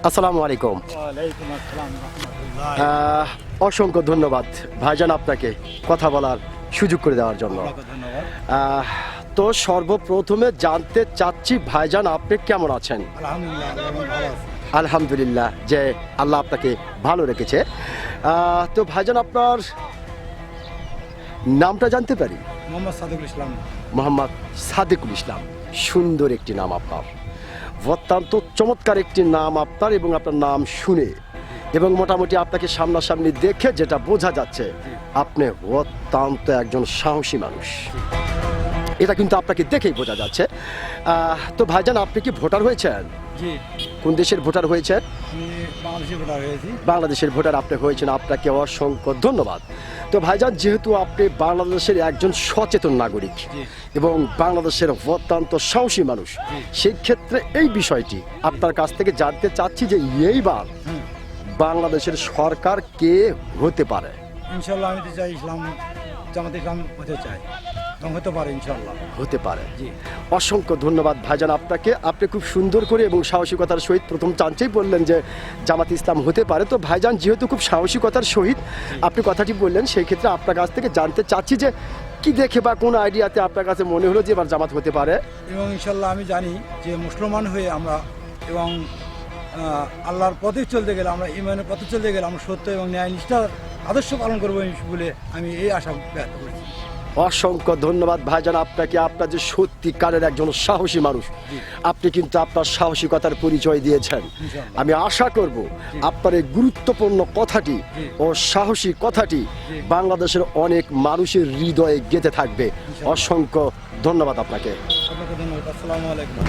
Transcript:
আসসালামু আলাইকুম। ওয়ালাইকুম আসসালাম রাহমাতুল্লাহ। অসংখ্য ধন্যবাদ ভাইজান আপনাকে কথা বলার সুযোগ করে দেওয়ার জন্য। আপনাকে ধন্যবাদ। তো সর্বপ্রথমে জানতে চাচ্ছি ভাইজান আপনি কেমন আছেন? আলহামদুলিল্লাহ আমি ভালো আছি। আলহামদুলিল্লাহ যে আল্লাহ আপনাকে ভালো রেখেছে। তো ভাইজান আপনার নামটা জানতে পারি? মোহাম্মদ সাদিকুল ইসলাম। মোহাম্মদ সাদিকুল ইসলাম, সুন্দর একটি নাম আপনার, অত্যন্ত চমৎকার একটি নাম আপনার। এবং আপনার নাম শুনে এবং মোটামুটি আপনাকে সামনাসামনি দেখে যেটা বোঝা যাচ্ছে আপনি অত্যন্ত একজন সাহসী মানুষ, এটা কিন্তু আপনাকে দেখেই বোঝা যাচ্ছে। তো ভাইজান আপনি কি ভোটার হয়েছেন? জি, কোন দেশের ভোটার হয়েছেন? আমি বাংলাদেশে ভোটার হয়েছি। বাংলাদেশের ভোটার আপনি হয়েছেন, আপনাকে অসংখ্য ধন্যবাদ। তো ভাইজান যেহেতু আপনি বাংলাদেশের একজন সচেতন নাগরিক জি। এবং বাংলাদেশের অত্যন্ত সাহসী মানুষ, জি। সেই ক্ষেত্রে এই বিষয়টি আপনার কাছ থেকে জানতে চাচ্ছি যে এইবার বাংলাদেশের সরকার কে হতে পারে? ইনশাল্লাহ আমি তো চাই জামাতে ইসলাম হতে চাই এবং হতে পারে ইনশাল্লাহ। হতে পারে। জি। অসংখ্য ধন্যবাদ ভাইজান আপনাকে। আপনি খুব সুন্দর করে এবং সাহসিকতার সহিত প্রথম চান্সেই বললেন যে জামাত ইসলাম হতে পারে। তো ভাইজান যেহেতু খুব সাহসিকতার সহিত আপনি কথাটি বললেন, সেই ক্ষেত্রে আপনার কাছ থেকে জানতে চাচ্ছি যে কি দেখে বা কোন আইডিয়াতে আপনার কাছে মনে হলো যে এবার জামাত হতে পারে? এবং ইনশাল্লাহ আমি জানি যে মুসলমান হয়ে আমরা এবং আল্লাহর পথে চলতে গেলে, আমরা ইমানের পথে চলতে গেলে আমরা সত্য এবং ন্যায় নিষ্ঠার আদর্শ পালন করবো বলে আমি এই আশা ব্যক্ত করছি। অসংখ্য ধন্যবাদ ভাইজান আপনাকে। আপনার যে সত্যিকারের একজন সাহসী মানুষ, আপনি কিন্তু আপনার সাহসিকতার পরিচয় দিয়েছেন। ইনশাআল্লাহ। আমি আশা করব আপনার এই গুরুত্বপূর্ণ কথাটি ও সাহসী কথাটি বাংলাদেশের অনেক মানুষের হৃদয়ে গেঁথে থাকবে। অসংখ্য ধন্যবাদ আপনাকে। আপনাকে ধন্যবাদ। আসসালামু আলাইকুম।